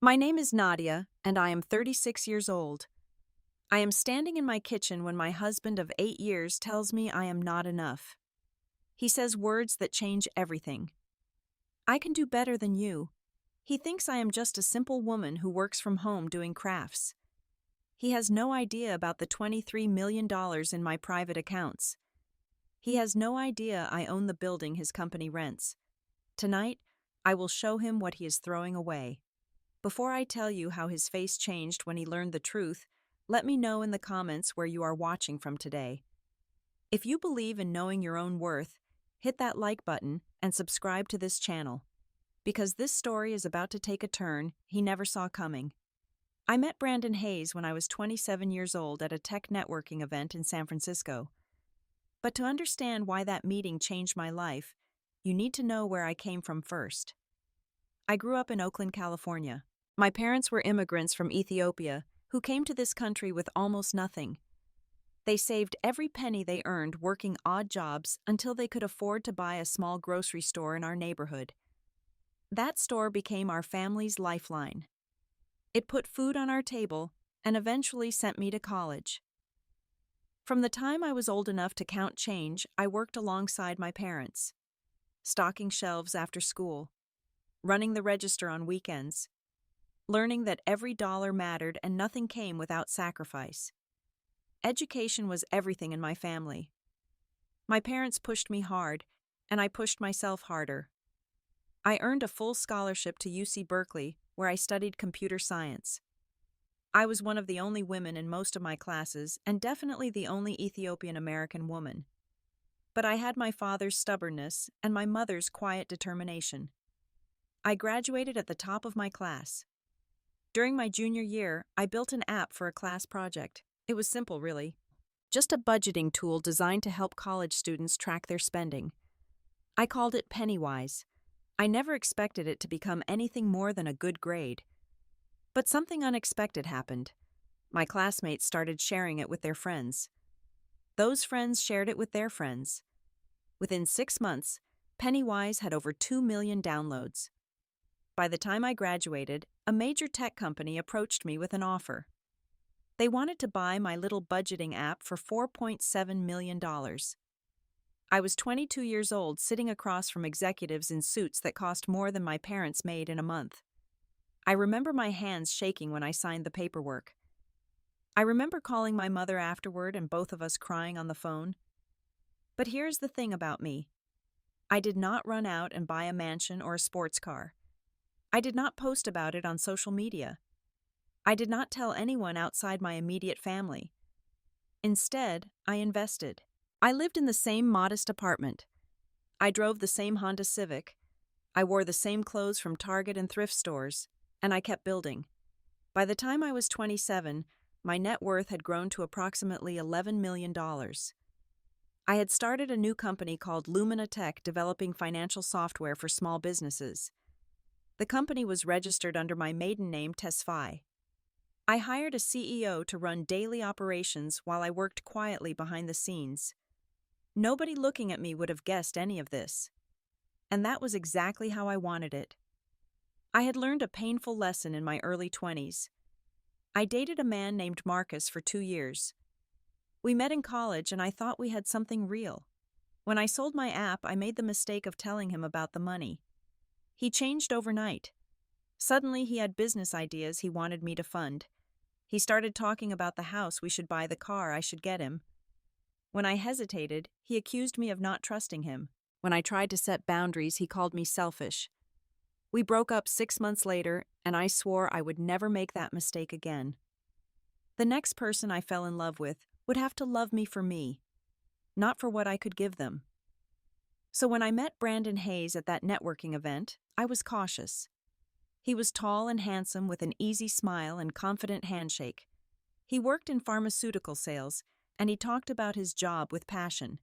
My name is Nadia, and I am 36 years old. I am standing in my kitchen when my husband of 8 years tells me I am not enough. He says words that change everything. I can do better than you. He thinks I am just a simple woman who works from home doing crafts. He has no idea about the $23 million in my private accounts. He has no idea I own the building his company rents. Tonight, I will show him what he is throwing away. Before I tell you how his face changed when he learned the truth, let me know in the comments where you are watching from today. If you believe in knowing your own worth, hit that like button and subscribe to this channel, because this story is about to take a turn he never saw coming. I met Brandon Hayes when I was 27 years old at a tech networking event in San Francisco. But to understand why that meeting changed my life, you need to know where I came from first. I grew up in Oakland, California. My parents were immigrants from Ethiopia who came to this country with almost nothing. They saved every penny they earned working odd jobs until they could afford to buy a small grocery store in our neighborhood. That store became our family's lifeline. It put food on our table and eventually sent me to college. From the time I was old enough to count change, I worked alongside my parents, stocking shelves after school, running the register on weekends, learning that every dollar mattered and nothing came without sacrifice. Education was everything in my family. My parents pushed me hard, and I pushed myself harder. I earned a full scholarship to UC Berkeley, where I studied computer science. I was one of the only women in most of my classes, and definitely the only Ethiopian American woman. But I had my father's stubbornness and my mother's quiet determination. I graduated at the top of my class. During my junior year, I built an app for a class project. It was simple, really. Just a budgeting tool designed to help college students track their spending. I called it Pennywise. I never expected it to become anything more than a good grade. But something unexpected happened. My classmates started sharing it with their friends. Those friends shared it with their friends. Within 6 months, Pennywise had over 2 million downloads. By the time I graduated, a major tech company approached me with an offer. They wanted to buy my little budgeting app for $4.7 million. I was 22 years old, sitting across from executives in suits that cost more than my parents made in a month. I remember my hands shaking when I signed the paperwork. I remember calling my mother afterward and both of us crying on the phone. But here's the thing about me. I did not run out and buy a mansion or a sports car. I did not post about it on social media. I did not tell anyone outside my immediate family. Instead, I invested. I lived in the same modest apartment. I drove the same Honda Civic. I wore the same clothes from Target and thrift stores, and I kept building. By the time I was 27, my net worth had grown to approximately $11 million. I had started a new company called Lumina Tech, developing financial software for small businesses. The company was registered under my maiden name, Tesfaye. I hired a CEO to run daily operations while I worked quietly behind the scenes. Nobody looking at me would have guessed any of this. And that was exactly how I wanted it. I had learned a painful lesson in my early 20s. I dated a man named Marcus for 2 years. We met in college and I thought we had something real. When I sold my app, I made the mistake of telling him about the money. He changed overnight. Suddenly, he had business ideas he wanted me to fund. He started talking about the house we should buy, the car I should get him. When I hesitated, he accused me of not trusting him. When I tried to set boundaries, he called me selfish. We broke up 6 months later, and I swore I would never make that mistake again. The next person I fell in love with would have to love me for me, not for what I could give them. So when I met Brandon Hayes at that networking event, I was cautious. He was tall and handsome with an easy smile and confident handshake. He worked in pharmaceutical sales, and he talked about his job with passion.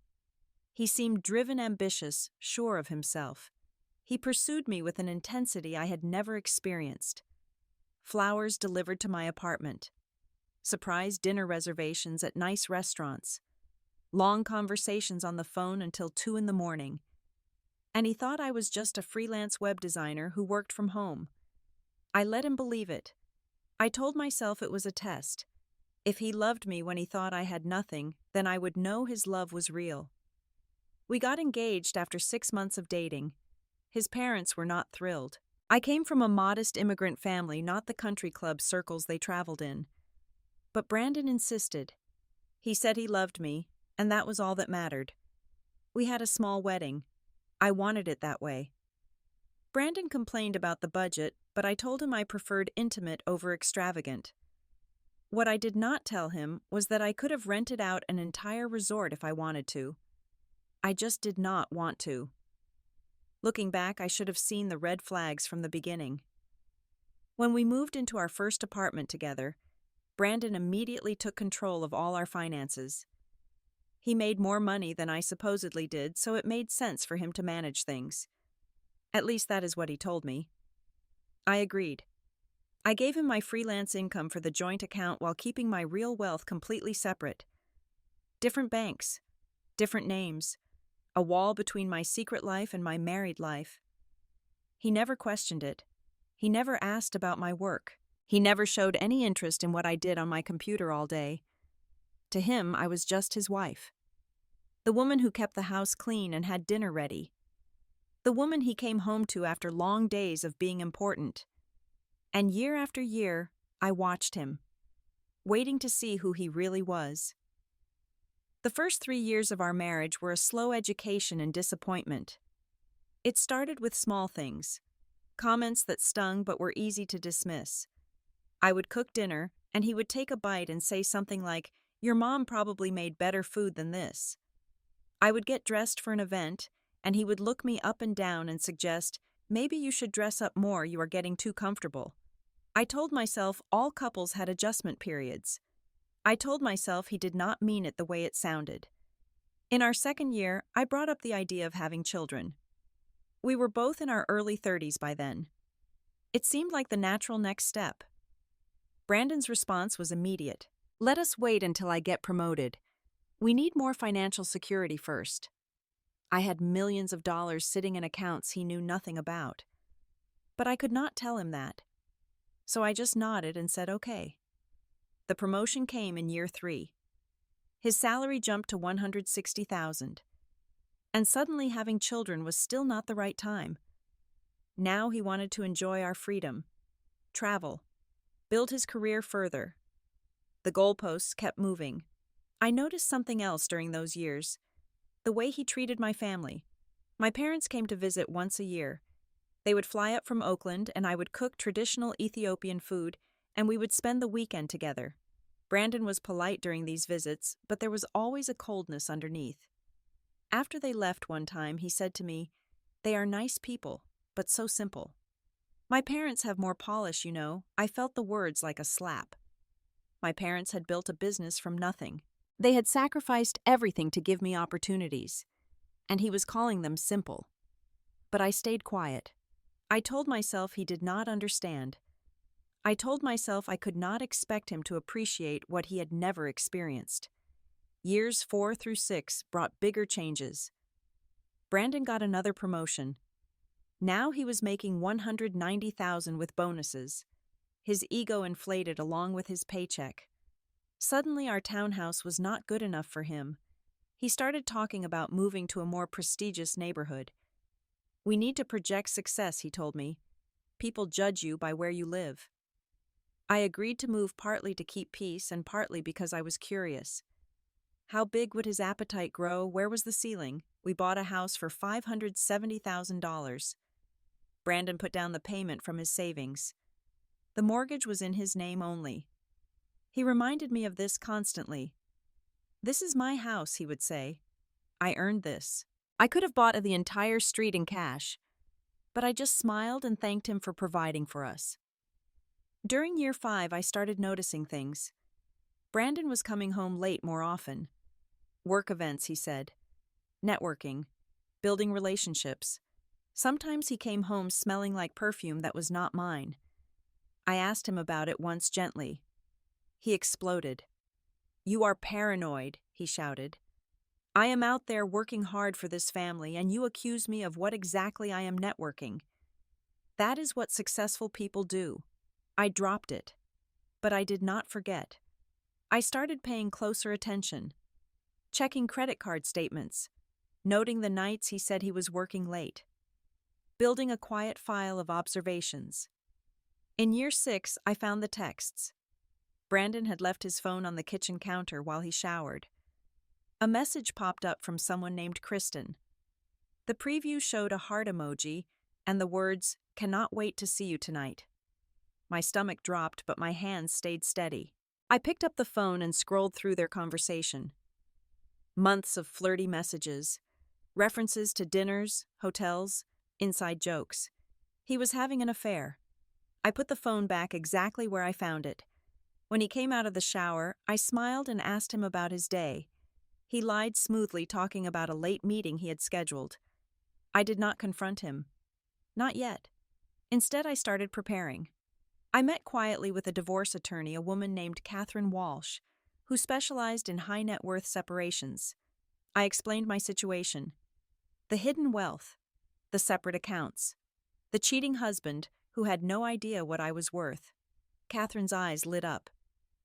He seemed driven, ambitious, sure of himself. He pursued me with an intensity I had never experienced. Flowers delivered to my apartment. Surprise dinner reservations at nice restaurants. Long conversations on the phone until 2 in the morning. And he thought I was just a freelance web designer who worked from home. I let him believe it. I told myself it was a test. If he loved me when he thought I had nothing, then I would know his love was real. We got engaged after 6 months of dating. His parents were not thrilled. I came from a modest immigrant family, not the country club circles they traveled in. But Brandon insisted. He said he loved me, and that was all that mattered. We had a small wedding. I wanted it that way. Brandon complained about the budget, but I told him I preferred intimate over extravagant. What I did not tell him was that I could have rented out an entire resort if I wanted to. I just did not want to. Looking back, I should have seen the red flags from the beginning. When we moved into our first apartment together, Brandon immediately took control of all our finances. He made more money than I supposedly did, so it made sense for him to manage things. At least that is what he told me. I agreed. I gave him my freelance income for the joint account while keeping my real wealth completely separate. Different banks, different names, a wall between my secret life and my married life. He never questioned it. He never asked about my work. He never showed any interest in what I did on my computer all day. To him, I was just his wife. The woman who kept the house clean and had dinner ready. The woman he came home to after long days of being important. And year after year, I watched him, waiting to see who he really was. The first 3 years of our marriage were a slow education in disappointment. It started with small things, comments that stung but were easy to dismiss. I would cook dinner, and he would take a bite and say something like, "Your mom probably made better food than this." I would get dressed for an event, and he would look me up and down and suggest, "Maybe you should dress up more, you are getting too comfortable." I told myself all couples had adjustment periods. I told myself he did not mean it the way it sounded. In our second year, I brought up the idea of having children. We were both in our early 30s by then. It seemed like the natural next step. Brandon's response was immediate. "Let us wait until I get promoted. We need more financial security first." I had millions of dollars sitting in accounts he knew nothing about. But I could not tell him that. So I just nodded and said, "Okay." The promotion came in year 3. His salary jumped to $160,000. And suddenly having children was still not the right time. Now he wanted to enjoy our freedom, travel, build his career further. The goalposts kept moving. I noticed something else during those years. The way he treated my family. My parents came to visit once a year. They would fly up from Oakland, and I would cook traditional Ethiopian food, and we would spend the weekend together. Brandon was polite during these visits, but there was always a coldness underneath. After they left one time, he said to me, "They are nice people, but so simple." My parents have more polish, you know. I felt the words like a slap. My parents had built a business from nothing. They had sacrificed everything to give me opportunities, and he was calling them simple. But I stayed quiet. I told myself he did not understand. I told myself I could not expect him to appreciate what he had never experienced. Years 4 through 6 brought bigger changes. Brandon got another promotion. Now he was making $190,000 with bonuses. His ego inflated along with his paycheck. Suddenly our townhouse was not good enough for him. He started talking about moving to a more prestigious neighborhood. "We need to project success," he told me. "People judge you by where you live." I agreed to move partly to keep peace and partly because I was curious. How big would his appetite grow? Where was the ceiling? We bought a house for $570,000. Brandon put down the payment from his savings. The mortgage was in his name only. He reminded me of this constantly. "This is my house," he would say. "I earned this." I could have bought the entire street in cash, but I just smiled and thanked him for providing for us. During year 5, I started noticing things. Brandon was coming home late more often. Work events, he said. Networking. Building relationships. Sometimes he came home smelling like perfume that was not mine. I asked him about it once gently. He exploded. "You are paranoid," he shouted. "I am out there working hard for this family, and you accuse me of what exactly I am networking." That is what successful people do. I dropped it. But I did not forget. I started paying closer attention, checking credit card statements, noting the nights he said he was working late, building a quiet file of observations. In year 6, I found the texts. Brandon had left his phone on the kitchen counter while he showered. A message popped up from someone named Kristen. The preview showed a heart emoji and the words, "Cannot wait to see you tonight." My stomach dropped, but my hands stayed steady. I picked up the phone and scrolled through their conversation. Months of flirty messages, references to dinners, hotels, inside jokes. He was having an affair. I put the phone back exactly where I found it. When he came out of the shower, I smiled and asked him about his day. He lied smoothly, talking about a late meeting he had scheduled. I did not confront him. Not yet. Instead, I started preparing. I met quietly with a divorce attorney, a woman named Catherine Walsh, who specialized in high net worth separations. I explained my situation. The hidden wealth, the separate accounts, the cheating husband who had no idea what I was worth. Catherine's eyes lit up.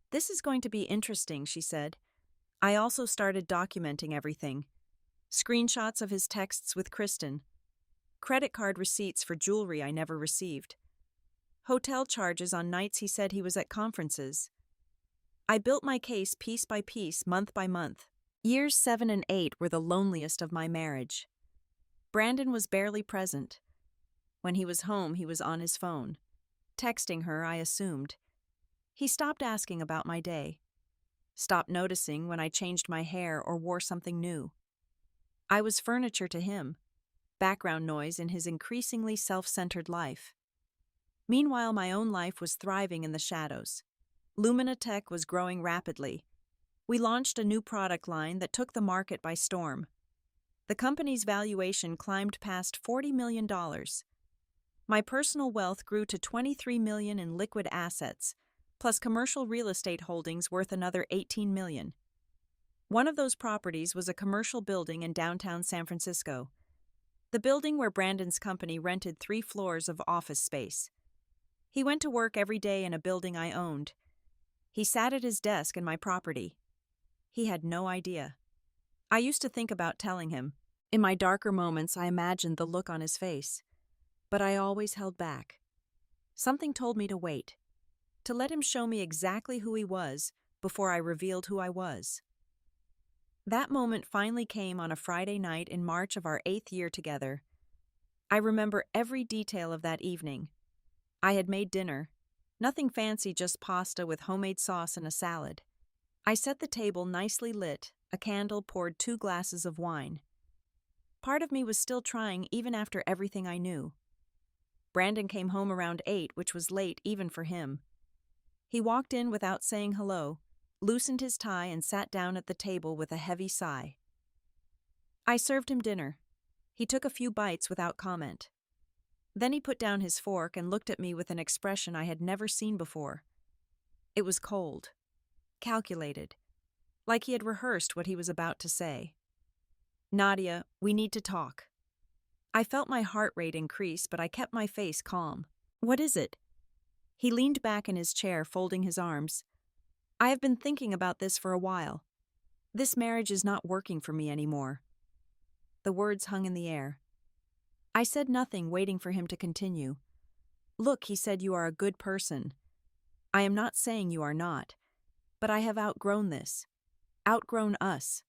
"This is going to be interesting," she said. I also started documenting everything. Screenshots of his texts with Kristen, credit card receipts for jewelry I never received, hotel charges on nights he said he was at conferences. I built my case piece by piece, month by month. Years 7 and 8 were the loneliest of my marriage. Brandon was barely present. When he was home, he was on his phone. Texting her, I assumed. He stopped asking about my day. Stopped noticing when I changed my hair or wore something new. I was furniture to him, background noise in his increasingly self-centered life. Meanwhile, my own life was thriving in the shadows. Lumina Tech was growing rapidly. We launched a new product line that took the market by storm. The company's valuation climbed past $40 million. My personal wealth grew to $23 million in liquid assets, plus commercial real estate holdings worth another $18 million. One of those properties was a commercial building in downtown San Francisco. The building where Brandon's company rented 3 floors of office space. He went to work every day in a building I owned. He sat at his desk in my property. He had no idea. I used to think about telling him. In my darker moments, I imagined the look on his face. But I always held back. Something told me to wait, to let him show me exactly who he was before I revealed who I was. That moment finally came on a Friday night in March of our 8th year together. I remember every detail of that evening. I had made dinner. Nothing fancy, just pasta with homemade sauce and a salad. I set the table nicely lit, a candle, poured 2 glasses of wine. Part of me was still trying even after everything I knew. Brandon came home around 8, which was late even for him. He walked in without saying hello, loosened his tie and sat down at the table with a heavy sigh. I served him dinner. He took a few bites without comment. Then he put down his fork and looked at me with an expression I had never seen before. It was cold, calculated, like he had rehearsed what he was about to say. "Nadia, we need to talk." I felt my heart rate increase, but I kept my face calm. "What is it?" He leaned back in his chair, folding his arms. "I have been thinking about this for a while. This marriage is not working for me anymore." The words hung in the air. I said nothing, waiting for him to continue. "Look," he said, "you are a good person. I am not saying you are not, but I have outgrown this. Outgrown us.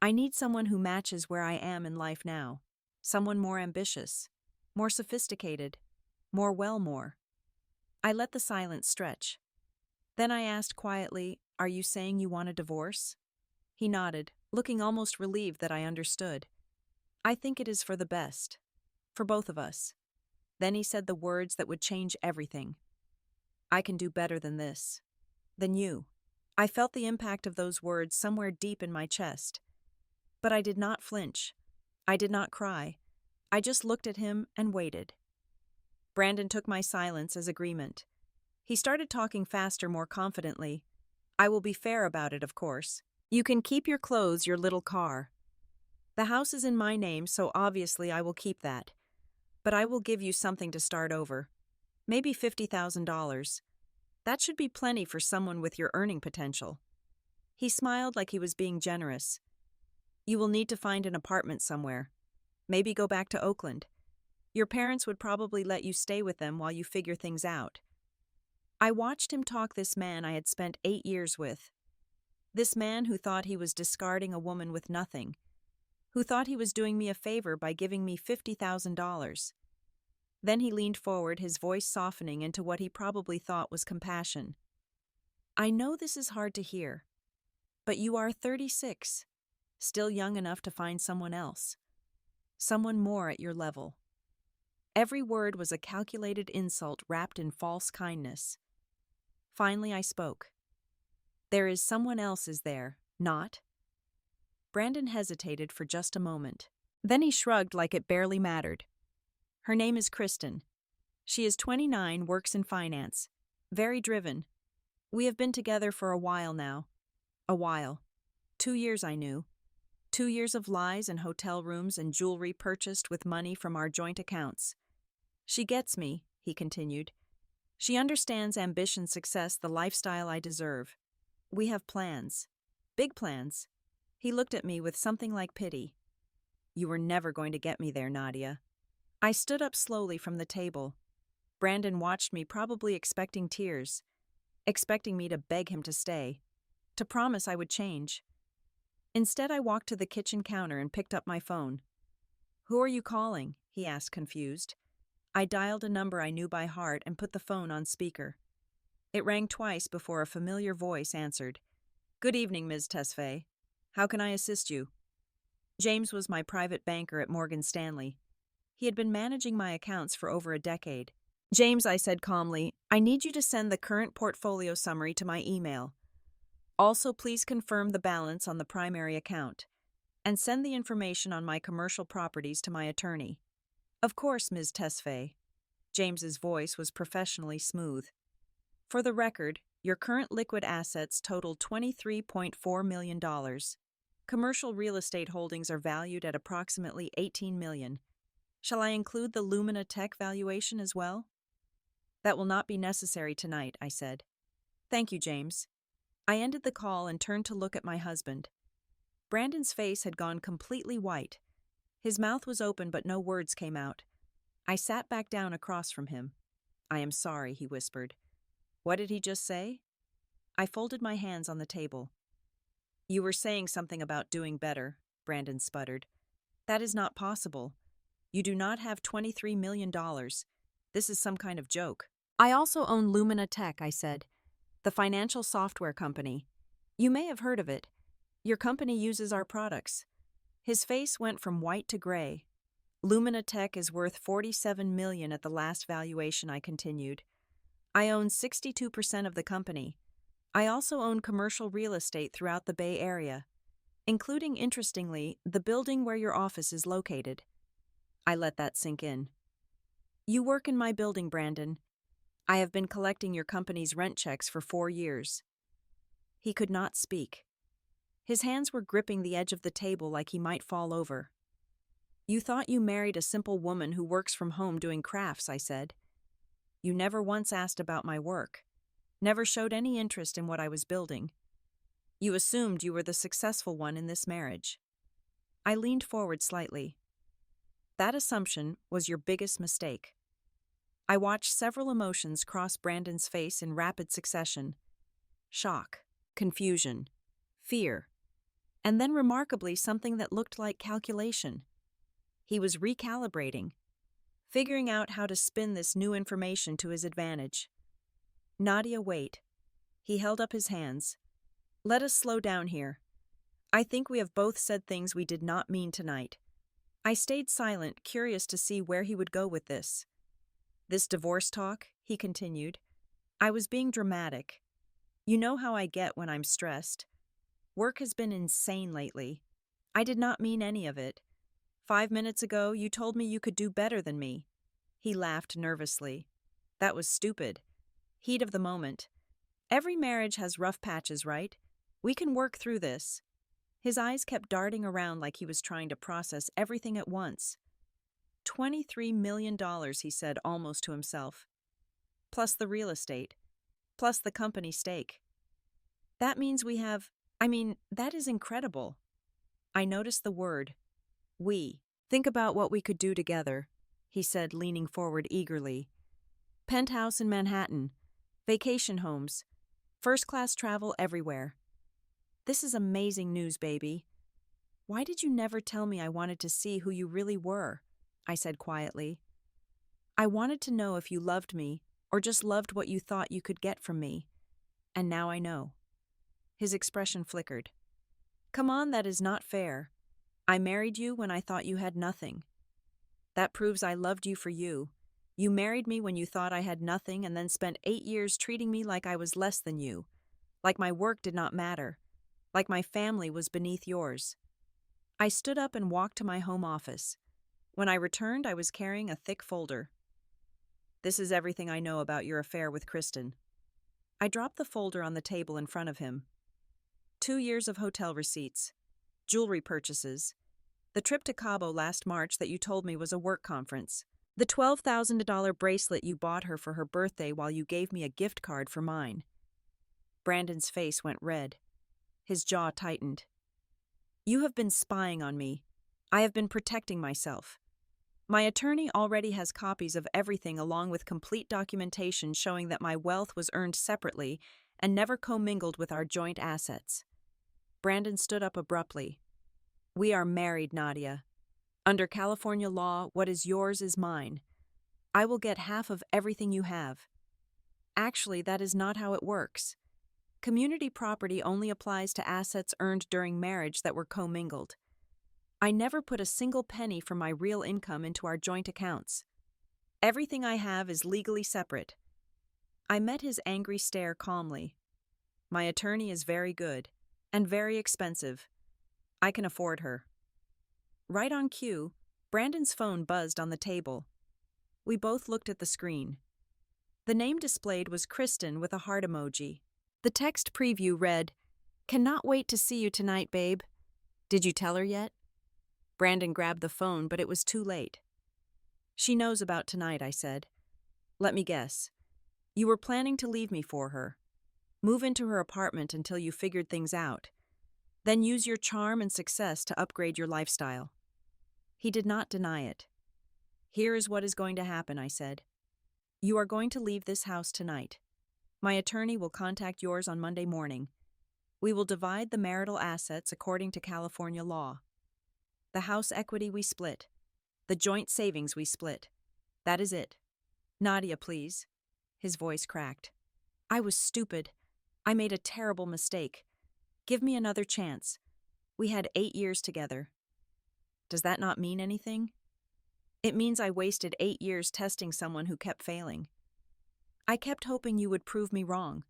I need someone who matches where I am in life now. Someone more ambitious, more sophisticated, more. I let the silence stretch. Then I asked quietly, "Are you saying you want a divorce?" He nodded, looking almost relieved that I understood. "I think it is for the best. For both of us." Then he said the words that would change everything. "I can do better than this. Than you." I felt the impact of those words somewhere deep in my chest. But I did not flinch. I did not cry. I just looked at him and waited. Brandon took my silence as agreement. He started talking faster, more confidently. "I will be fair about it, of course. You can keep your clothes, your little car. The house is in my name, so obviously I will keep that. But I will give you something to start over. Maybe $50,000. That should be plenty for someone with your earning potential. He smiled like he was being generous. You will need to find an apartment somewhere. Maybe go back to Oakland. Your parents would probably let you stay with them while you figure things out. I watched him talk this man I had spent 8 years with. This man who thought he was discarding a woman with nothing, who thought he was doing me a favor by giving me $50,000. Then he leaned forward, his voice softening into what he probably thought was compassion. I know this is hard to hear, but you are 36, still young enough to find someone else, someone more at your level. Every word was a calculated insult wrapped in false kindness. Finally, I spoke. There is someone else, is there, not? Brandon hesitated for just a moment. Then he shrugged like it barely mattered. Her name is Kristen. She is 29, works in finance. Very driven. We have been together for a while now. A while. 2 years, I knew. 2 years of lies and hotel rooms and jewelry purchased with money from our joint accounts. She gets me, he continued. She understands ambition, success, the lifestyle I deserve. We have plans. Big plans. He looked at me with something like pity. You were never going to get me there, Nadia. I stood up slowly from the table. Brandon watched me, probably expecting tears, expecting me to beg him to stay, to promise I would change. Instead, I walked to the kitchen counter and picked up my phone. Who are you calling? He asked, confused. I dialed a number I knew by heart and put the phone on speaker. It rang twice before a familiar voice answered. Good evening, Ms. Tesfaye. How can I assist you? James was my private banker at Morgan Stanley. He had been managing my accounts for over a decade. James, I said calmly, I need you to send the current portfolio summary to my email. Also, please confirm the balance on the primary account, and send the information on my commercial properties to my attorney. Of course, Ms. Tesfaye. James's voice was professionally smooth. For the record, your current liquid assets total $23.4 million. Commercial real estate holdings are valued at approximately $18 million. Shall I include the Lumina Tech valuation as well? That will not be necessary tonight, I said. Thank you, James. I ended the call and turned to look at my husband. Brandon's face had gone completely white. His mouth was open, but no words came out. I sat back down across from him. I am sorry, he whispered. What did he just say? I folded my hands on the table. You were saying something about doing better, Brandon sputtered. That is not possible. You do not have $23 million. This is some kind of joke. I also own Lumina Tech, I said. The financial software company. You may have heard of it. Your company uses our products. His face went from white to gray. Lumina Tech is worth $47 million at the last valuation, I continued. I own 62% of the company. I also own commercial real estate throughout the Bay Area, including, interestingly, the building where your office is located. I let that sink in. You work in my building, Brandon. I have been collecting your company's rent checks for 4 years. He could not speak. His hands were gripping the edge of the table like he might fall over. You thought you married a simple woman who works from home doing crafts, I said. You never once asked about my work, never showed any interest in what I was building. You assumed you were the successful one in this marriage. I leaned forward slightly. That assumption was your biggest mistake. I watched several emotions cross Brandon's face in rapid succession. Shock, confusion, fear, and then remarkably something that looked like calculation. He was recalibrating, figuring out how to spin this new information to his advantage. Nadia, wait. He held up his hands. Let us slow down here. I think we have both said things we did not mean tonight. I stayed silent, curious to see where he would go with this. This divorce talk, he continued. I was being dramatic. You know how I get when I'm stressed. Work has been insane lately. I did not mean any of it. 5 minutes ago, you told me you could do better than me. He laughed nervously. That was stupid. Heat of the moment. Every marriage has rough patches, right? We can work through this. His eyes kept darting around like he was trying to process everything at once. $23 million, he said almost to himself. Plus the real estate. Plus the company stake. That means that is incredible. I noticed the word, we. Think about what we could do together, he said, leaning forward eagerly. Penthouse in Manhattan. Vacation homes. First-class travel everywhere. This is amazing news, baby. Why did you never tell me? I wanted to see who you really were, I said quietly. I wanted to know if you loved me or just loved what you thought you could get from me. And now I know. His expression flickered. Come on, that is not fair. I married you when I thought you had nothing. That proves I loved you for you. You married me when you thought I had nothing and then spent 8 years treating me like I was less than you, like my work did not matter, like my family was beneath yours. I stood up and walked to my home office. When I returned, I was carrying a thick folder. This is everything I know about your affair with Kristen. I dropped the folder on the table in front of him. 2 years of hotel receipts, jewelry purchases, the trip to Cabo last March that you told me was a work conference, the $12,000 bracelet you bought her for her birthday while you gave me a gift card for mine. Brandon's face went red. His jaw tightened. You have been spying on me. I have been protecting myself. My attorney already has copies of everything along with complete documentation showing that my wealth was earned separately and never commingled with our joint assets. Brandon stood up abruptly. We are married, Nadia. Under California law, what is yours is mine. I will get half of everything you have. Actually, that is not how it works. Community property only applies to assets earned during marriage that were commingled. I never put a single penny from my real income into our joint accounts. Everything I have is legally separate. I met his angry stare calmly. My attorney is very good and very expensive. I can afford her. Right on cue, Brandon's phone buzzed on the table. We both looked at the screen. The name displayed was Kristen with a heart emoji. The text preview read, Cannot wait to see you tonight, babe. Did you tell her yet? Brandon grabbed the phone, but it was too late. She knows about tonight, I said. Let me guess. You were planning to leave me for her. Move into her apartment until you figured things out. Then use your charm and success to upgrade your lifestyle. He did not deny it. Here is what is going to happen, I said. You are going to leave this house tonight. My attorney will contact yours on Monday morning. We will divide the marital assets according to California law. The house equity we split. The joint savings we split. That is it. Nadia, please. His voice cracked. I was stupid. I made a terrible mistake. Give me another chance. We had 8 years together. Does that not mean anything? It means I wasted 8 years testing someone who kept failing. I kept hoping you would prove me wrong.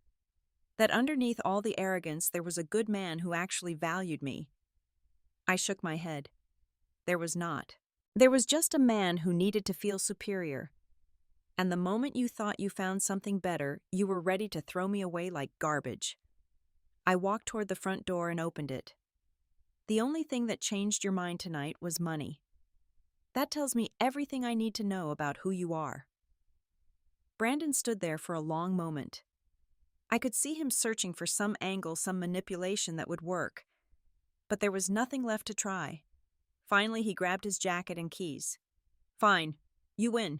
That underneath all the arrogance there was a good man who actually valued me. I shook my head. There was not. There was just a man who needed to feel superior. And the moment you thought you found something better, you were ready to throw me away like garbage. I walked toward the front door and opened it. The only thing that changed your mind tonight was money. That tells me everything I need to know about who you are. Brandon stood there for a long moment. I could see him searching for some angle, some manipulation that would work. But there was nothing left to try. Finally, he grabbed his jacket and keys. Fine, you win.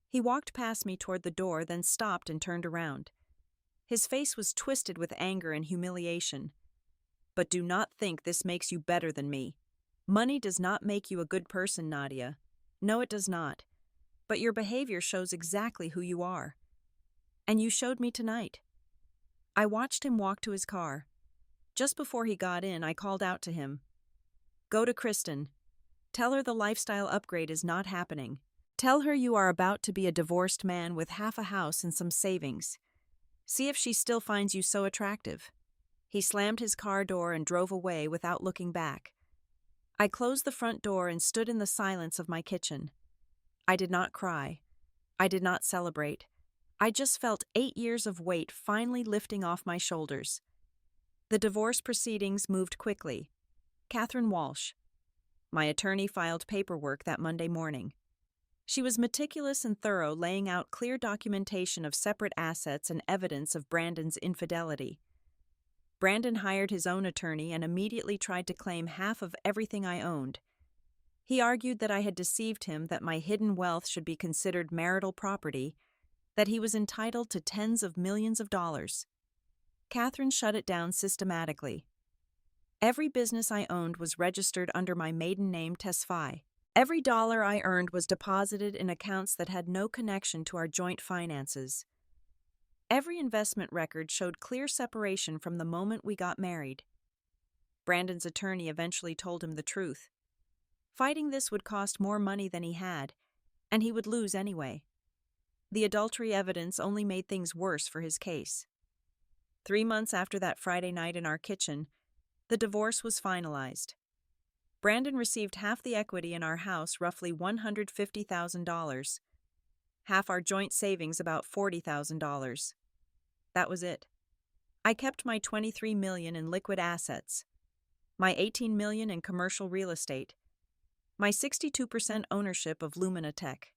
He walked past me toward the door, then stopped and turned around. His face was twisted with anger and humiliation. But do not think this makes you better than me. Money does not make you a good person, Nadia. No, it does not. But your behavior shows exactly who you are. And you showed me tonight. I watched him walk to his car. Just before he got in, I called out to him. Go to Kristen. Tell her the lifestyle upgrade is not happening. Tell her you are about to be a divorced man with half a house and some savings. See if she still finds you so attractive. He slammed his car door and drove away without looking back. I closed the front door and stood in the silence of my kitchen. I did not cry. I did not celebrate. I just felt 8 years of weight finally lifting off my shoulders. The divorce proceedings moved quickly. Catherine Walsh. My attorney filed paperwork that Monday morning. She was meticulous and thorough, laying out clear documentation of separate assets and evidence of Brandon's infidelity. Brandon hired his own attorney and immediately tried to claim half of everything I owned. He argued that I had deceived him, that my hidden wealth should be considered marital property, that he was entitled to tens of millions of dollars. Catherine shut it down systematically. Every business I owned was registered under my maiden name, Tesfaye. Every dollar I earned was deposited in accounts that had no connection to our joint finances. Every investment record showed clear separation from the moment we got married. Brandon's attorney eventually told him the truth. Fighting this would cost more money than he had, and he would lose anyway. The adultery evidence only made things worse for his case. 3 months after that Friday night in our kitchen, the divorce was finalized. Brandon received half the equity in our house, roughly $150,000. Half our joint savings, about $40,000. That was it. I kept my $23 million in liquid assets, my $18 million in commercial real estate, my 62% ownership of Lumina Tech.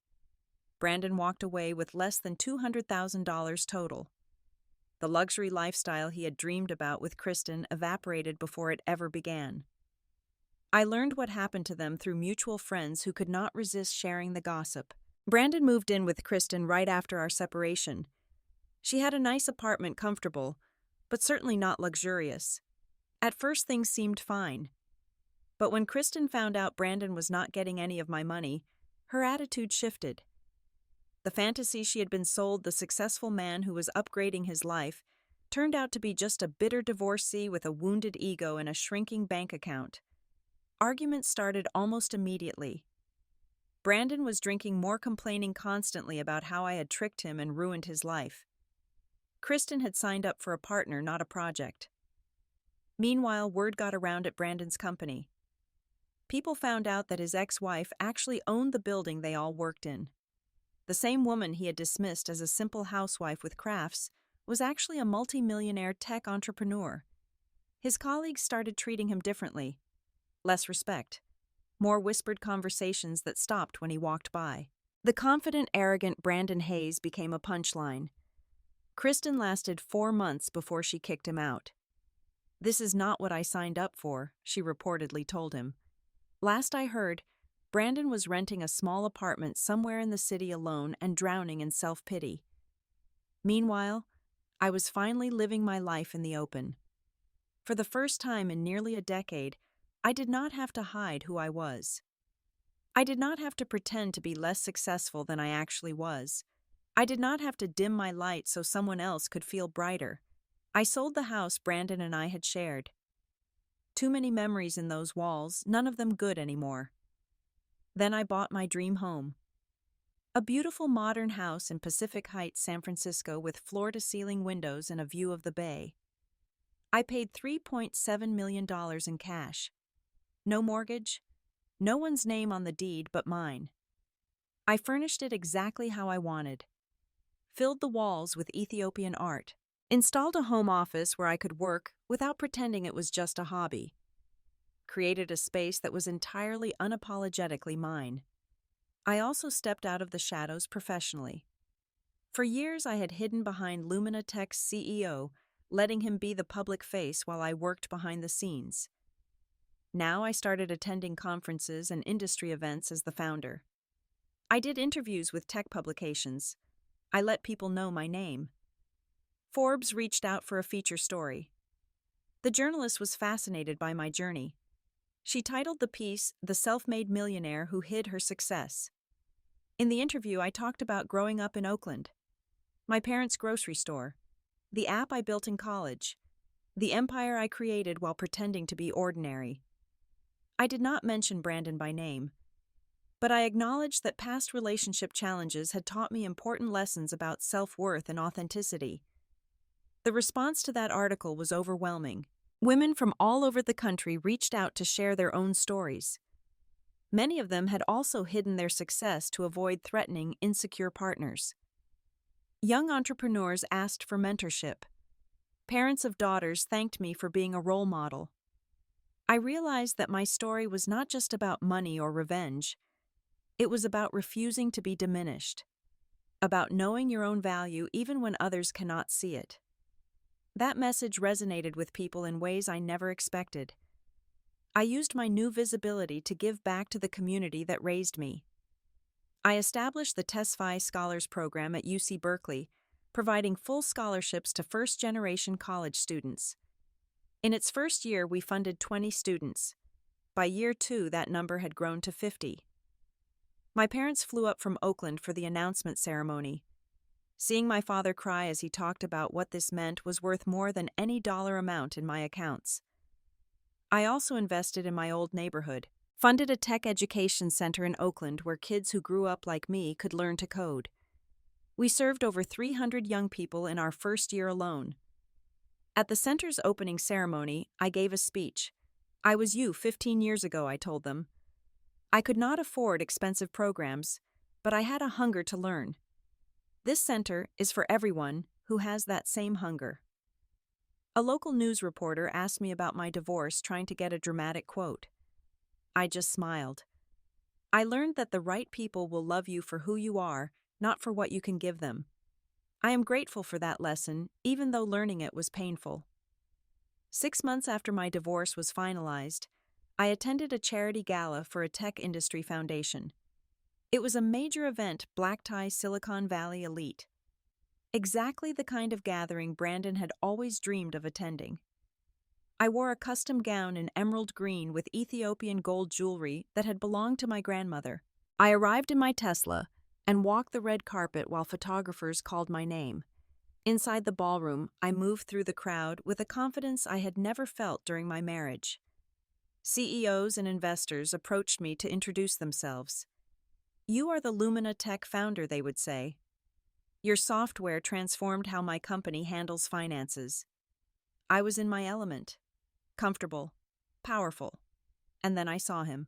Brandon walked away with less than $200,000 total. The luxury lifestyle he had dreamed about with Kristen evaporated before it ever began. I learned what happened to them through mutual friends who could not resist sharing the gossip. Brandon moved in with Kristen right after our separation. She had a nice apartment, comfortable, but certainly not luxurious. At first things seemed fine. But when Kristen found out Brandon was not getting any of my money, her attitude shifted. The fantasy she had been sold, the successful man who was upgrading his life, turned out to be just a bitter divorcee with a wounded ego and a shrinking bank account. Arguments started almost immediately. Brandon was drinking more, complaining constantly about how I had tricked him and ruined his life. Kristen had signed up for a partner, not a project. Meanwhile, word got around at Brandon's company. People found out that his ex-wife actually owned the building they all worked in. The same woman he had dismissed as a simple housewife with crafts was actually a multi-millionaire tech entrepreneur. His colleagues started treating him differently. Less respect. More whispered conversations that stopped when he walked by. The confident, arrogant Brandon Hayes became a punchline. Kristen lasted 4 months before she kicked him out. "This is not what I signed up for," she reportedly told him. Last I heard, Brandon was renting a small apartment somewhere in the city alone and drowning in self-pity. Meanwhile, I was finally living my life in the open. For the first time in nearly a decade, I did not have to hide who I was. I did not have to pretend to be less successful than I actually was. I did not have to dim my light so someone else could feel brighter. I sold the house Brandon and I had shared. Too many memories in those walls, none of them good anymore. Then I bought my dream home. A beautiful modern house in Pacific Heights, San Francisco, with floor-to-ceiling windows and a view of the bay. I paid $3.7 million in cash. No mortgage, no one's name on the deed but mine. I furnished it exactly how I wanted. Filled the walls with Ethiopian art. Installed a home office where I could work without pretending it was just a hobby. Created a space that was entirely unapologetically mine. I also stepped out of the shadows professionally. For years I had hidden behind Lumina Tech's CEO, letting him be the public face while I worked behind the scenes. Now I started attending conferences and industry events as the founder. I did interviews with tech publications. I let people know my name. Forbes reached out for a feature story. The journalist was fascinated by my journey. She titled the piece, "The Self-Made Millionaire Who Hid Her Success." In the interview, I talked about growing up in Oakland, my parents' grocery store, the app I built in college, the empire I created while pretending to be ordinary. I did not mention Brandon by name, but I acknowledged that past relationship challenges had taught me important lessons about self-worth and authenticity. The response to that article was overwhelming. Women from all over the country reached out to share their own stories. Many of them had also hidden their success to avoid threatening, insecure partners. Young entrepreneurs asked for mentorship. Parents of daughters thanked me for being a role model. I realized that my story was not just about money or revenge. It was about refusing to be diminished, about knowing your own value even when others cannot see it. That message resonated with people in ways I never expected. I used my new visibility to give back to the community that raised me. I established the TESFI Scholars Program at UC Berkeley, providing full scholarships to first-generation college students. In its first year, we funded 20 students. By year 2, that number had grown to 50. My parents flew up from Oakland for the announcement ceremony. Seeing my father cry as he talked about what this meant was worth more than any dollar amount in my accounts. I also invested in my old neighborhood, funded a tech education center in Oakland where kids who grew up like me could learn to code. We served over 300 young people in our first year alone. At the center's opening ceremony, I gave a speech. I was you 15 years ago, I told them. I could not afford expensive programs, but I had a hunger to learn. This center is for everyone who has that same hunger. A local news reporter asked me about my divorce, trying to get a dramatic quote. I just smiled. I learned that the right people will love you for who you are, not for what you can give them. I am grateful for that lesson, even though learning it was painful. 6 months after my divorce was finalized, I attended a charity gala for a tech industry foundation. It was a major event, black tie Silicon Valley elite. Exactly the kind of gathering Brandon had always dreamed of attending. I wore a custom gown in emerald green with Ethiopian gold jewelry that had belonged to my grandmother. I arrived in my Tesla and walked the red carpet while photographers called my name. Inside the ballroom, I moved through the crowd with a confidence I had never felt during my marriage. CEOs and investors approached me to introduce themselves. You are the Lumina Tech founder, they would say. Your software transformed how my company handles finances. I was in my element, comfortable, powerful, and then I saw him.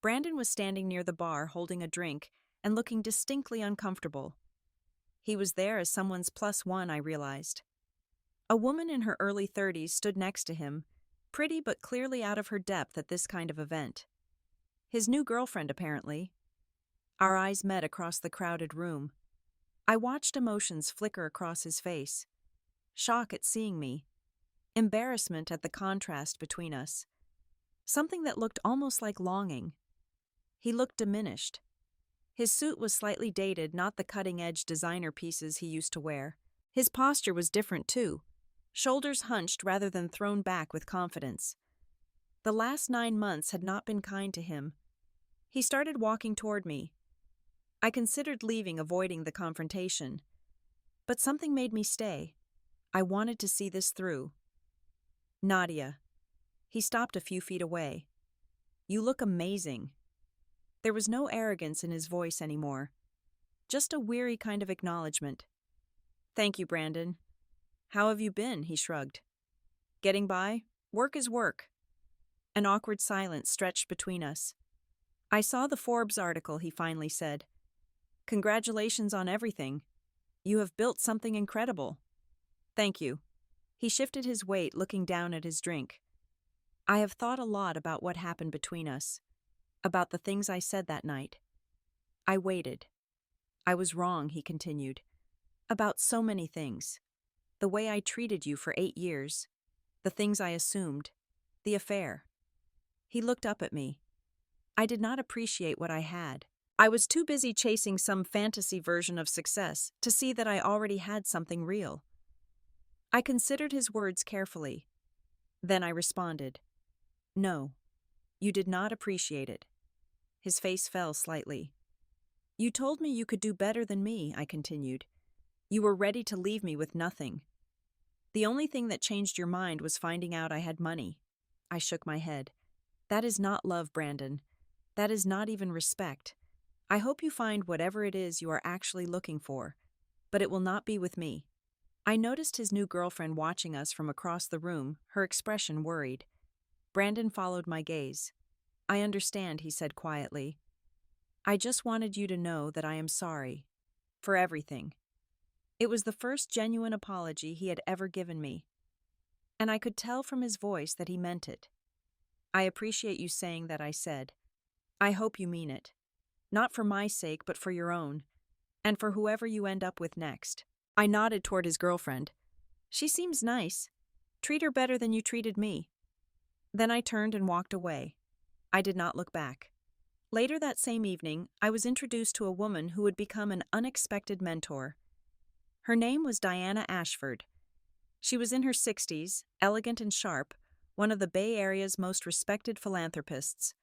Brandon was standing near the bar holding a drink and looking distinctly uncomfortable. He was there as someone's plus one, I realized. A woman in her early 30s stood next to him, pretty but clearly out of her depth at this kind of event. His new girlfriend, apparently. Our eyes met across the crowded room. I watched emotions flicker across his face. Shock at seeing me. Embarrassment at the contrast between us. Something that looked almost like longing. He looked diminished. His suit was slightly dated, not the cutting-edge designer pieces he used to wear. His posture was different, too. Shoulders hunched rather than thrown back with confidence. The last 9 months had not been kind to him. He started walking toward me. I considered leaving, avoiding the confrontation. But something made me stay. I wanted to see this through. Nadia. He stopped a few feet away. You look amazing. There was no arrogance in his voice anymore. Just a weary kind of acknowledgement. Thank you, Brandon. How have you been? He shrugged. Getting by? Work is work. An awkward silence stretched between us. I saw the Forbes article, he finally said. Congratulations on everything. You have built something incredible. Thank you. He shifted his weight, looking down at his drink. I have thought a lot about what happened between us, about the things I said that night. I waited. I was wrong, he continued. About so many things. The way I treated you for 8 years. The things I assumed. The affair. He looked up at me. I did not appreciate what I had. I was too busy chasing some fantasy version of success to see that I already had something real. I considered his words carefully. Then I responded. No, you did not appreciate it. His face fell slightly. You told me you could do better than me, I continued. You were ready to leave me with nothing. The only thing that changed your mind was finding out I had money. I shook my head. That is not love, Brandon. That is not even respect. I hope you find whatever it is you are actually looking for, but it will not be with me. I noticed his new girlfriend watching us from across the room, her expression worried. Brandon followed my gaze. I understand, he said quietly. I just wanted you to know that I am sorry. For everything. It was the first genuine apology he had ever given me. And I could tell from his voice that he meant it. I appreciate you saying that, I said. I hope you mean it. Not for my sake, but for your own, and for whoever you end up with next. I nodded toward his girlfriend. She seems nice. Treat her better than you treated me. Then I turned and walked away. I did not look back. Later that same evening, I was introduced to a woman who would become an unexpected mentor. Her name was Diana Ashford. She was in her 60s, elegant and sharp, one of the Bay Area's most respected philanthropists.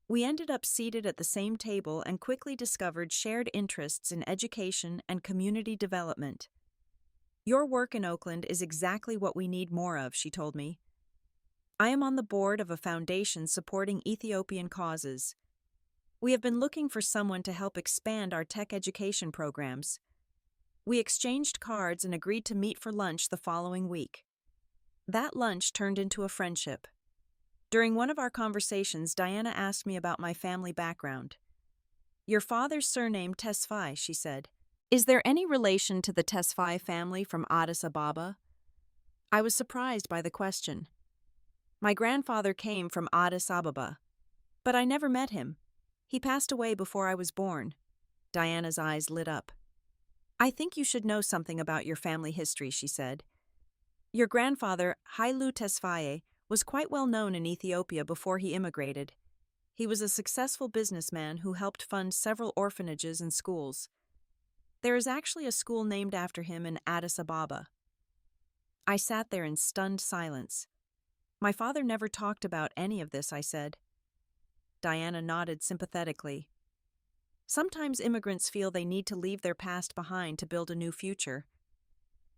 We ended up seated at the same table and quickly discovered shared interests in education and community development. Your work in Oakland is exactly what we need more of, she told me. I am on the board of a foundation supporting Ethiopian causes. We have been looking for someone to help expand our tech education programs. We exchanged cards and agreed to meet for lunch the following week. That lunch turned into a friendship. During one of our conversations, Diana asked me about my family background. Your father's surname Tesfaye, she said. Is there any relation to the Tesfaye family from Addis Ababa? I was surprised by the question. My grandfather came from Addis Ababa, but I never met him. He passed away before I was born. Diana's eyes lit up. I think you should know something about your family history, she said. Your grandfather, Hailu Tesfaye, was quite well known in Ethiopia before he immigrated. He was a successful businessman who helped fund several orphanages and schools. There is actually a school named after him in Addis Ababa. I sat there in stunned silence. My father never talked about any of this, I said. Diana nodded sympathetically. Sometimes immigrants feel they need to leave their past behind to build a new future.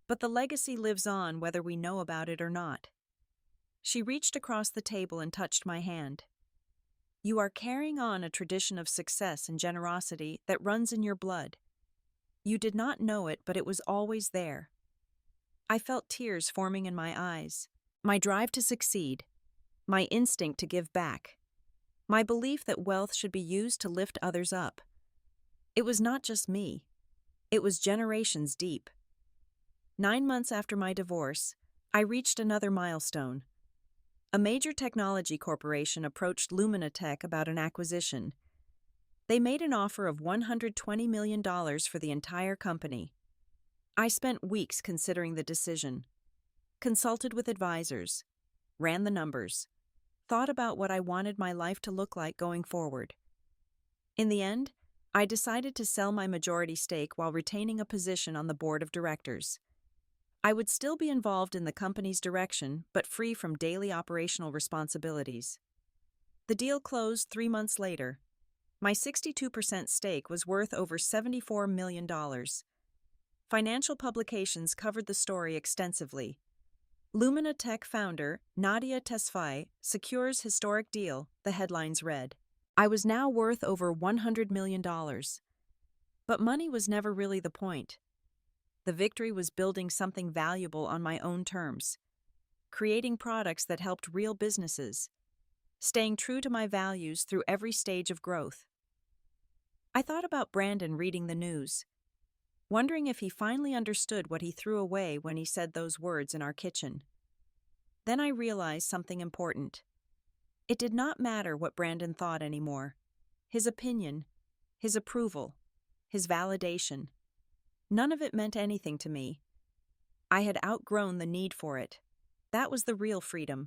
But the legacy lives on whether we know about it or not. She reached across the table and touched my hand. You are carrying on a tradition of success and generosity that runs in your blood. You did not know it, but it was always there. I felt tears forming in my eyes. My drive to succeed, my instinct to give back, my belief that wealth should be used to lift others up. It was not just me. It was generations deep. 9 months after my divorce, I reached another milestone. A major technology corporation approached Lumina Tech about an acquisition. They made an offer of $120 million for the entire company. I spent weeks considering the decision, consulted with advisors, ran the numbers, thought about what I wanted my life to look like going forward. In the end, I decided to sell my majority stake while retaining a position on the board of directors. I would still be involved in the company's direction, but free from daily operational responsibilities. The deal closed 3 months later. My 62% stake was worth over $74 million. Financial publications covered the story extensively. Lumina Tech founder Nadia Tesfaye secures historic deal, the headlines read. I was now worth over $100 million. But money was never really the point. The victory was building something valuable on my own terms, creating products that helped real businesses, staying true to my values through every stage of growth. I thought about Brandon reading the news, wondering if he finally understood what he threw away when he said those words in our kitchen. Then I realized something important. It did not matter what Brandon thought anymore. His opinion, his approval, his validation. None of it meant anything to me. I had outgrown the need for it. That was the real freedom.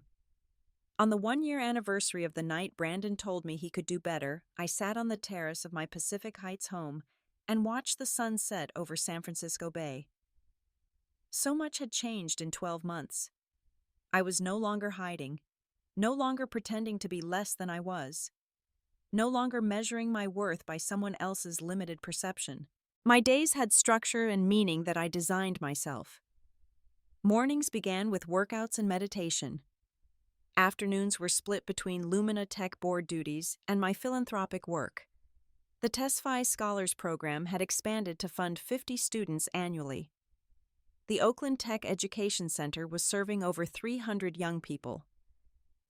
On the 1-year anniversary of the night Brandon told me he could do better, I sat on the terrace of my Pacific Heights home and watched the sun set over San Francisco Bay. So much had changed in 12 months. I was no longer hiding, no longer pretending to be less than I was, no longer measuring my worth by someone else's limited perception. My days had structure and meaning that I designed myself. Mornings began with workouts and meditation. Afternoons were split between Lumina Tech board duties and my philanthropic work. The Tesfaye Scholars Program had expanded to fund 50 students annually. The Oakland Tech Education Center was serving over 300 young people.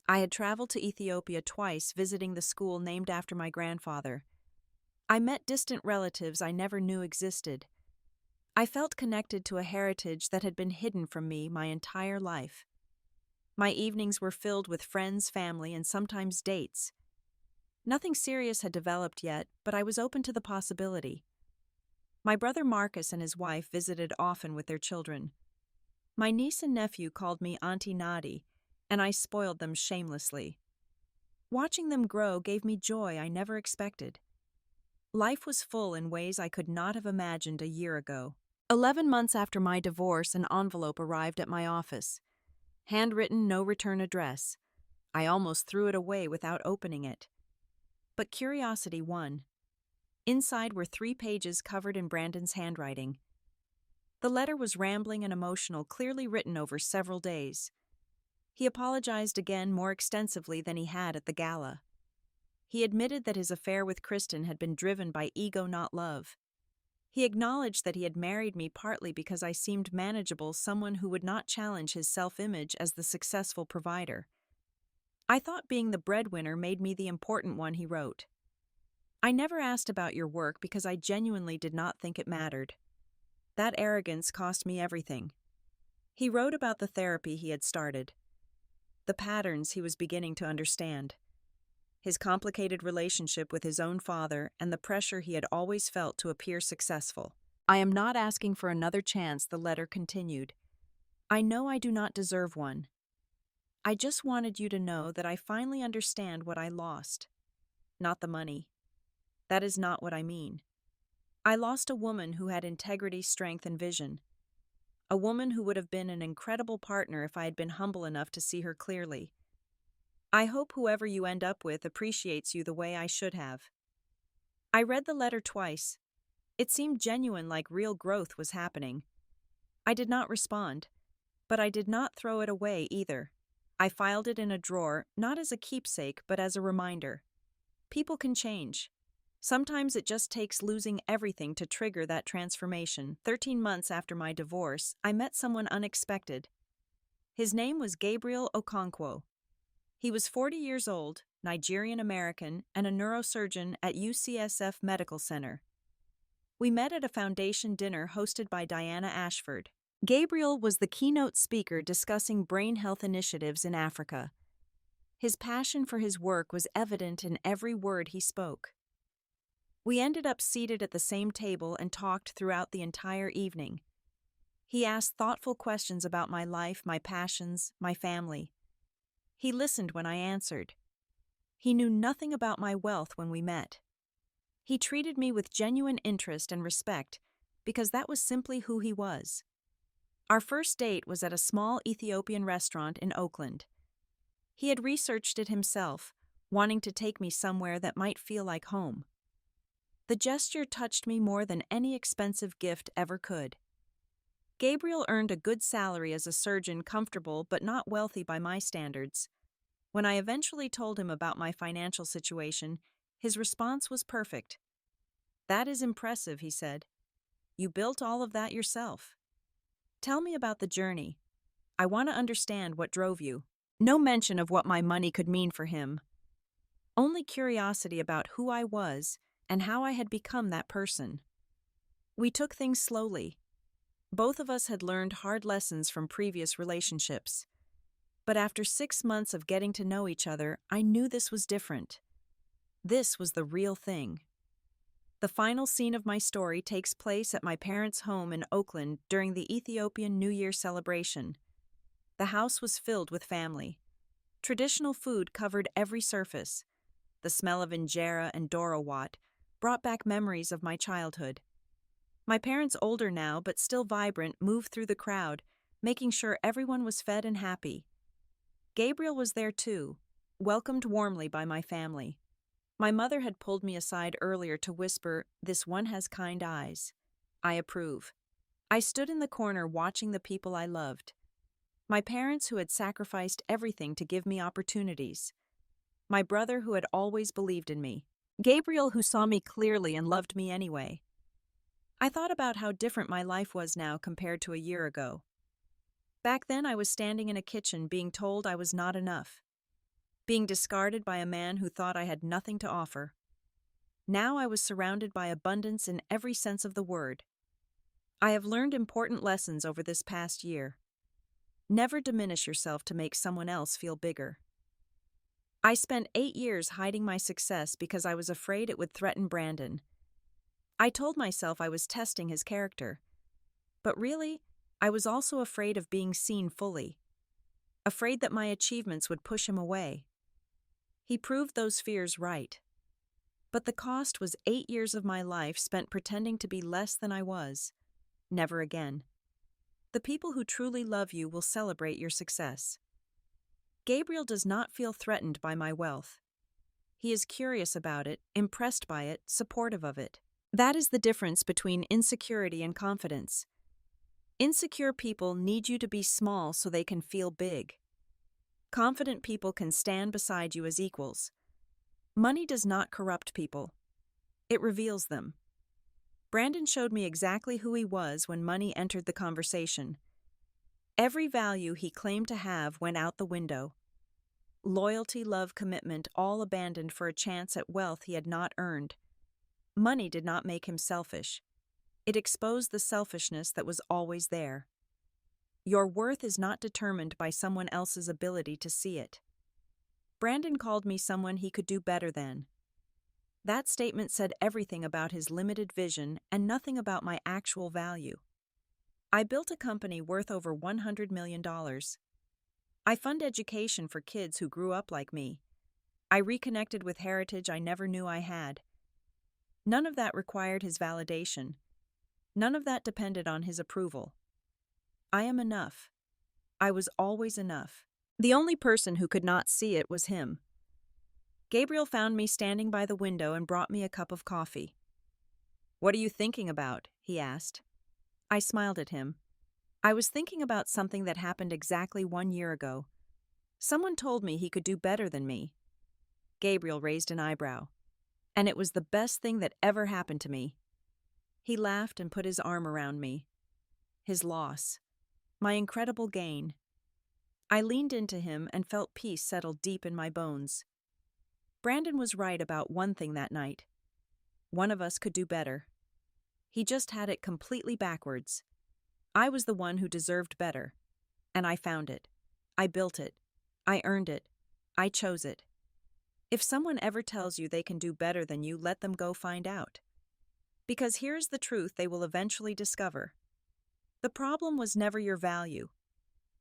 I had traveled to Ethiopia twice visiting the school named after my grandfather. I met distant relatives I never knew existed. I felt connected to a heritage that had been hidden from me my entire life. My evenings were filled with friends, family, and sometimes dates. Nothing serious had developed yet, but I was open to the possibility. My brother Marcus and his wife visited often with their children. My niece and nephew called me Auntie Naughty, and I spoiled them shamelessly. Watching them grow gave me joy I never expected. Life was full in ways I could not have imagined a year ago. 11 months after my divorce, an envelope arrived at my office. Handwritten, no return address. I almost threw it away without opening it. But curiosity won. Inside were 3 pages covered in Brandon's handwriting. The letter was rambling and emotional, clearly written over several days. He apologized again more extensively than he had at the gala. He admitted that his affair with Kristen had been driven by ego, not love. He acknowledged that he had married me partly because I seemed manageable, someone who would not challenge his self-image as the successful provider. I thought being the breadwinner made me the important one, he wrote. I never asked about your work because I genuinely did not think it mattered. That arrogance cost me everything. He wrote about the therapy he had started, the patterns he was beginning to understand, his complicated relationship with his own father, and the pressure he had always felt to appear successful. I am not asking for another chance, the letter continued. I know I do not deserve one. I just wanted you to know that I finally understand what I lost. Not the money. That is not what I mean. I lost a woman who had integrity, strength, and vision. A woman who would have been an incredible partner if I had been humble enough to see her clearly. I hope whoever you end up with appreciates you the way I should have. I read the letter twice. It seemed genuine, like real growth was happening. I did not respond, but I did not throw it away either. I filed it in a drawer, not as a keepsake, but as a reminder. People can change. Sometimes it just takes losing everything to trigger that transformation. 13 months after my divorce, I met someone unexpected. His name was Gabriel Okonkwo. He was 40 years old, Nigerian-American, and a neurosurgeon at UCSF Medical Center. We met at a foundation dinner hosted by Diana Ashford. Gabriel was the keynote speaker discussing brain health initiatives in Africa. His passion for his work was evident in every word he spoke. We ended up seated at the same table and talked throughout the entire evening. He asked thoughtful questions about my life, my passions, my family. He listened when I answered. He knew nothing about my wealth when we met. He treated me with genuine interest and respect because that was simply who he was. Our first date was at a small Ethiopian restaurant in Oakland. He had researched it himself, wanting to take me somewhere that might feel like home. The gesture touched me more than any expensive gift ever could. Gabriel earned a good salary as a surgeon, comfortable but not wealthy by my standards. When I eventually told him about my financial situation, his response was perfect. That is impressive, he said. You built all of that yourself. Tell me about the journey. I want to understand what drove you. No mention of what my money could mean for him. Only curiosity about who I was and how I had become that person. We took things slowly. Both of us had learned hard lessons from previous relationships. But after 6 months of getting to know each other, I knew this was different. This was the real thing. The final scene of my story takes place at my parents' home in Oakland during the Ethiopian New Year celebration. The house was filled with family. Traditional food covered every surface. The smell of injera and dorowat brought back memories of my childhood. My parents, older now but still vibrant, moved through the crowd, making sure everyone was fed and happy. Gabriel was there too, welcomed warmly by my family. My mother had pulled me aside earlier to whisper, "This one has kind eyes. I approve." I stood in the corner watching the people I loved. My parents who had sacrificed everything to give me opportunities. My brother who had always believed in me. Gabriel who saw me clearly and loved me anyway. I thought about how different my life was now compared to a year ago. Back then I was standing in a kitchen being told I was not enough. Being discarded by a man who thought I had nothing to offer. Now I was surrounded by abundance in every sense of the word. I have learned important lessons over this past year. Never diminish yourself to make someone else feel bigger. I spent 8 years hiding my success because I was afraid it would threaten Brandon. I told myself I was testing his character. But really, I was also afraid of being seen fully, afraid that my achievements would push him away. He proved those fears right. But the cost was 8 years of my life spent pretending to be less than I was. Never again. The people who truly love you will celebrate your success. Gabriel does not feel threatened by my wealth. He is curious about it, impressed by it, supportive of it. That is the difference between insecurity and confidence. Insecure people need you to be small so they can feel big. Confident people can stand beside you as equals. Money does not corrupt people. It reveals them. Brandon showed me exactly who he was when money entered the conversation. Every value he claimed to have went out the window. Loyalty, love, commitment, all abandoned for a chance at wealth he had not earned. Money did not make him selfish. It exposed the selfishness that was always there. Your worth is not determined by someone else's ability to see it. Brandon called me someone he could do better than. That statement said everything about his limited vision and nothing about my actual value. I built a company worth over $100 million. I fund education for kids who grew up like me. I reconnected with heritage I never knew I had. None of that required his validation. None of that depended on his approval. I am enough. I was always enough. The only person who could not see it was him. Gabriel found me standing by the window and brought me a cup of coffee. "What are you thinking about?" he asked. I smiled at him. I was thinking about something that happened exactly 1 year ago. Someone told me he could do better than me. Gabriel raised an eyebrow. And it was the best thing that ever happened to me. He laughed and put his arm around me. His loss. My incredible gain. I leaned into him and felt peace settle deep in my bones. Brandon was right about one thing that night. One of us could do better. He just had it completely backwards. I was the one who deserved better. And I found it. I built it. I earned it. I chose it. If someone ever tells you they can do better than you, let them go find out. Because here's the truth they will eventually discover. The problem was never your value.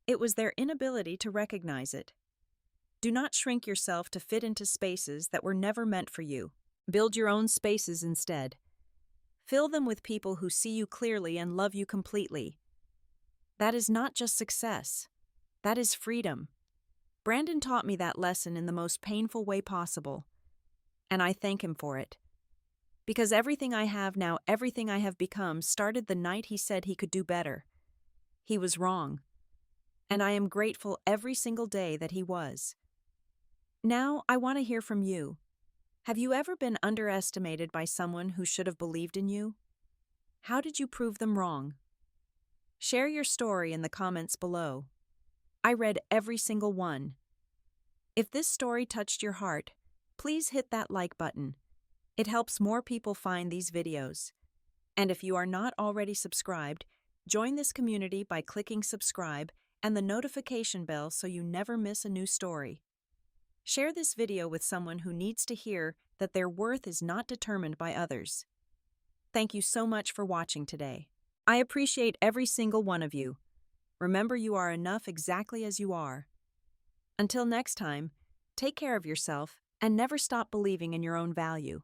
It was their inability to recognize it. Do not shrink yourself to fit into spaces that were never meant for you. Build your own spaces instead. Fill them with people who see you clearly and love you completely. That is not just success. That is freedom. Brandon taught me that lesson in the most painful way possible. And I thank him for it. Because everything I have now, everything I have become, started the night he said he could do better. He was wrong. And I am grateful every single day that he was. Now, I want to hear from you. Have you ever been underestimated by someone who should have believed in you? How did you prove them wrong? Share your story in the comments below. I read every single one. If this story touched your heart, please hit that like button. It helps more people find these videos. And if you are not already subscribed, join this community by clicking subscribe and the notification bell so you never miss a new story. Share this video with someone who needs to hear that their worth is not determined by others. Thank you so much for watching today. I appreciate every single one of you. Remember, you are enough exactly as you are. Until next time, take care of yourself and never stop believing in your own value.